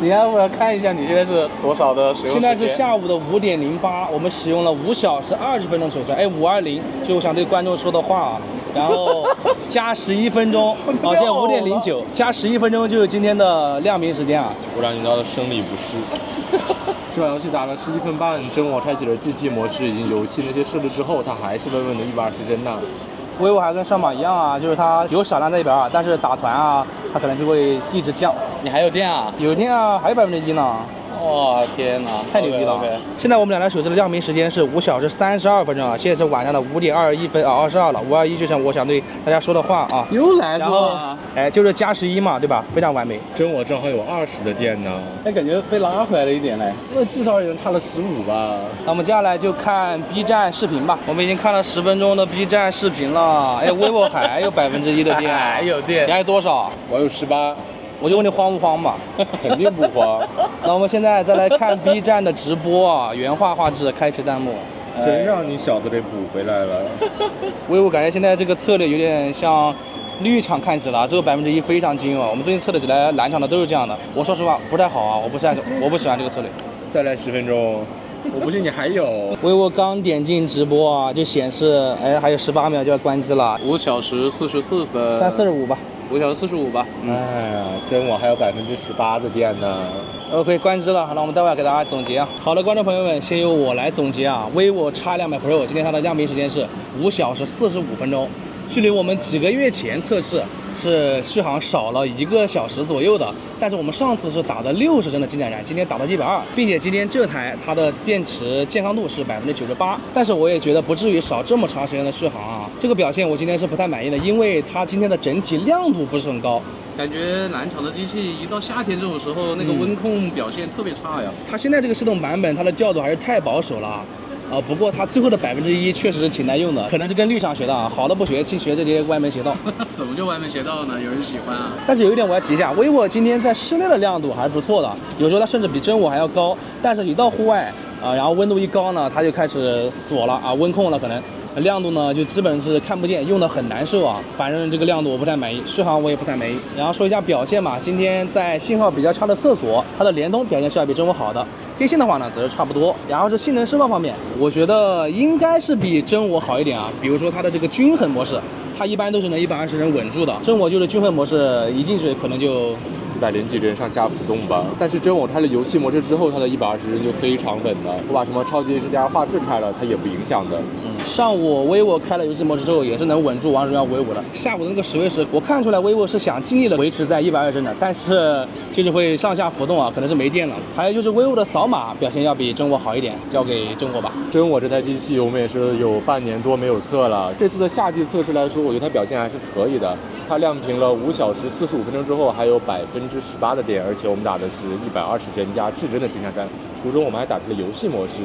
你要不要看一下你现在是多少的使用时间？现在是下午的5:08，我们使用了5小时20分钟手册，哎，520，就我想对观众说的话啊，然后加11分钟，好，现在5:09，加11分钟就是今天的亮屏时间啊。我让你到了生理不适。这把游戏打了11分半，真我开启了 GT 模式以及游戏那些设置之后，它还是稳稳的120帧的。vivo还跟上把一样啊，就是它有少量在120，但是打团啊，它可能就会一直降。你还有电啊？有电啊，还有1%呢。哇，天哪，太牛逼了！ OK。现在我们两台手机的亮屏时间是5小时32分钟啊，现在是晚上的5:21分啊，22了，521，就像我想对大家说的话啊。又来是然后吧？哎，就是加11嘛，对吧？非常完美。真我正好有20的电呢，哎，感觉被拉回来了一点嘞。那至少也能差了15吧。那我们接下来就看 B 站视频吧。我们已经看了10分钟的 B 站视频了。哎，vivo 还有1%的电，还有电你还有多少？我有18。我就问你慌不慌吧？肯定不慌。那我们现在再来看 B 站的直播啊，原画质，开启弹幕。真让你小子给补回来了。vivo感觉现在这个策略有点像绿厂看起了，这个1%非常精用啊。我们最近测的起来蓝厂的都是这样的。我说实话不太好啊，我不喜欢这个策略。再来10分钟。我不信你还有。vivo刚点进直播啊，就显示哎还有18秒就要关机了。5小时44分。345吧。5小时45吧。哎呀，真我还有18%的电呢。OK， 关机了。那我们待会儿给大家总结啊。好的，观众朋友们，先由我来总结啊。vivo X200 Pro 今天它的亮屏时间是5小时45分钟，距离我们几个月前测试是续航少了1个小时左右的。但是我们上次是打的60帧的进展燃，今天打到120，并且今天这台它的电池健康度是98%，但是我也觉得不至于少这么长时间的续航啊。这个表现我今天是不太满意的，因为它今天的整体亮度不是很高。感觉蓝厂的机器一到夏天这种时候，那个温控表现特别差呀。它现在这个系统版本，它的调度还是太保守了。不过它最后的1%确实是挺耐用的，可能是跟绿厂学的啊，好的不学，去学这些歪门邪道。怎么就歪门邪道呢？有人喜欢啊。但是有一点我要提一下，vivo今天在室内的亮度还是不错的，有时候它甚至比真我还要高，但是一到户外然后温度一高呢，它就开始锁了啊，温控了，可能亮度呢就基本是看不见，用的很难受啊。反正这个亮度我不太满意，续航我也不太满意。然后说一下表现嘛，今天在信号比较差的厕所，它的联通表现是要比真我好的。电信的话呢，则是差不多。然后是性能释放方面，我觉得应该是比真我好一点啊。比如说它的这个均衡模式，它一般都是能120帧稳住的。真我就是均衡模式，一进去可能就100几帧上下浮动吧。但是真我开了游戏模式之后，它的120帧就非常稳了。我把什么超级 HD 加画质开了，它也不影响的。上午 vivo 开了游戏模式之后，也是能稳住王者荣耀5v5的。下午的那个10v10，我看出来 vivo 是想尽力的维持在120帧的，但是就是会上下浮动啊，可能是没电了。还有就是 vivo 的扫码表现要比真我好一点，交给真我吧。真我这台机器我们也是有半年多没有测了，这次的夏季测试来说，我觉得它表现还是可以的。它亮屏了5小时45分钟之后，还有18%的电，而且我们打的是120帧加至臻的金像战，途中我们还打开了游戏模式。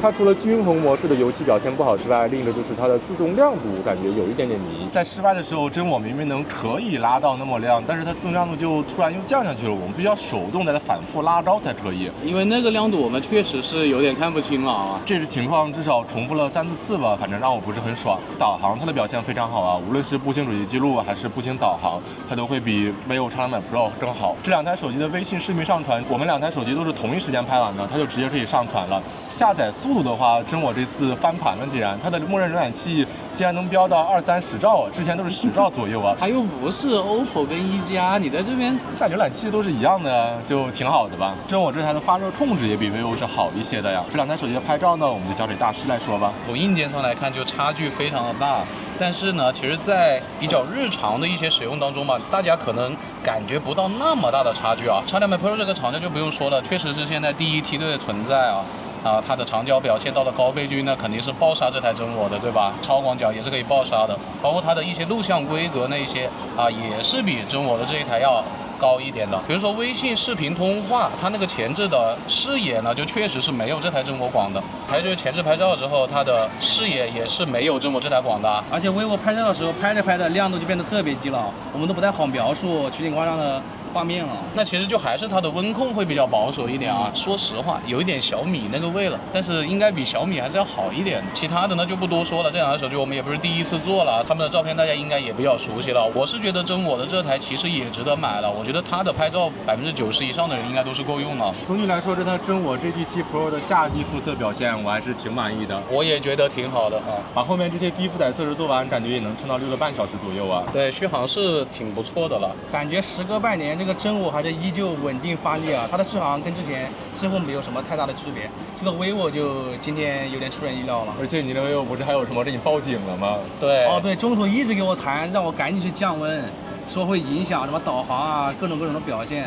它除了均衡模式的游戏表现不好之外，另一个就是它的自动亮度感觉有一点点迷。在室外的时候，真我明明可以拉到那么亮，但是它自动亮度就突然又降下去了，我们必须要手动在它反复拉高才可以。因为那个亮度我们确实是有点看不清了啊。这种情况至少重复了3、4次吧，反正让我不是很爽。导航它的表现非常好啊，无论是步行主题记录还是步行导航，它都会比 vivo X200 Pro 更好。这2台手机的微信视频上传，我们2台手机都是同一时间拍完的，它就直接可以上传了。下载速度的话，真我这次翻盘了，竟然它的默认浏览器竟然能飙到20-30兆，之前都是10兆左右啊。它又不是 OPPO 跟一加，你在这边下浏览器都是一样的，就挺好的吧。真我这台的发热控制也比 vivo 是好一些的呀。这2台手机的拍照呢，我们就交给大师来说吧。从硬件上来看，就差距非常的大。但是呢，其实，在比较日常的一些使用当中嘛，大家可能感觉不到那么大的差距啊。X200 Pro 这个厂家就不用说了，确实是现在第一梯队的存在啊。它的长焦表现到了高倍率呢，肯定是爆杀这台真我的，对吧？超广角也是可以爆杀的，包括它的一些录像规格那一些也是比真我的这一台要高一点的。比如说微信视频通话，它那个前置的视野呢，就确实是没有这台真我广的。还有就是前置拍照之后，它的视野也是没有真我这台广的。而且 vivo 拍照的时候，拍着亮度就变得特别低了，我们都不太好描述取景框上的画面了。那其实就还是它的温控会比较保守一点啊。说实话，有一点小米那个味了，但是应该比小米还是要好一点。其他的呢就不多说了，这2台手机我们也不是第一次做了，他们的照片大家应该也比较熟悉了。我是觉得真我的这台其实也值得买了，我觉得它的拍照90%以上的人应该都是够用了。总体来说，这台真我 GT7 Pro 的夏季肤色表现我还是挺满意的。我也觉得挺好的啊，把后面这些低负载测试做完，感觉也能撑到6个半小时左右啊。对，续航是挺不错的了。感觉时隔半年，这个真我还是依旧稳定发力啊，它的续航跟之前几乎没有什么太大的区别。这个 vivo 就今天有点出人意料了。而且你的 vivo 不是还有什么给你报警了吗？对，对，中途一直给我弹，让我赶紧去降温，说会影响什么导航啊，各种的表现。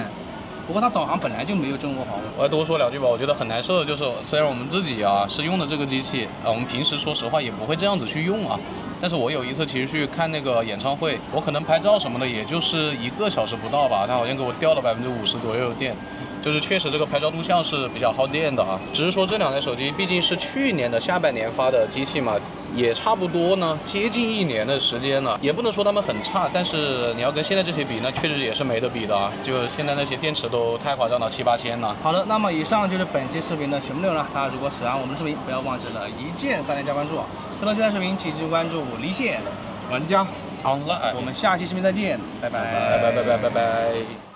不过它导航本来就没有真我好。我要多说2句吧，我觉得很难受的就是，虽然我们自己是用的这个机器，我们平时说实话也不会这样子去用啊。但是我有一次其实去看那个演唱会，我可能拍照什么的，也就是1个小时不到吧，它好像给我掉了50%左右的电。就是确实这个拍照录像是比较耗电的啊，只是说这2台手机毕竟是去年的下半年发的机器嘛，也差不多呢，接近1年的时间了，也不能说它们很差，但是你要跟现在这些比，那确实也是没得比的啊，就现在那些电池都太夸张了，7、8千了。好的，那么以上就是本期视频的全部内容了。大家如果喜欢我们的视频，不要忘记了一键3连加关注。更多精彩视频，请继续关注离线玩家 online。我们下期视频再见，拜拜。拜拜。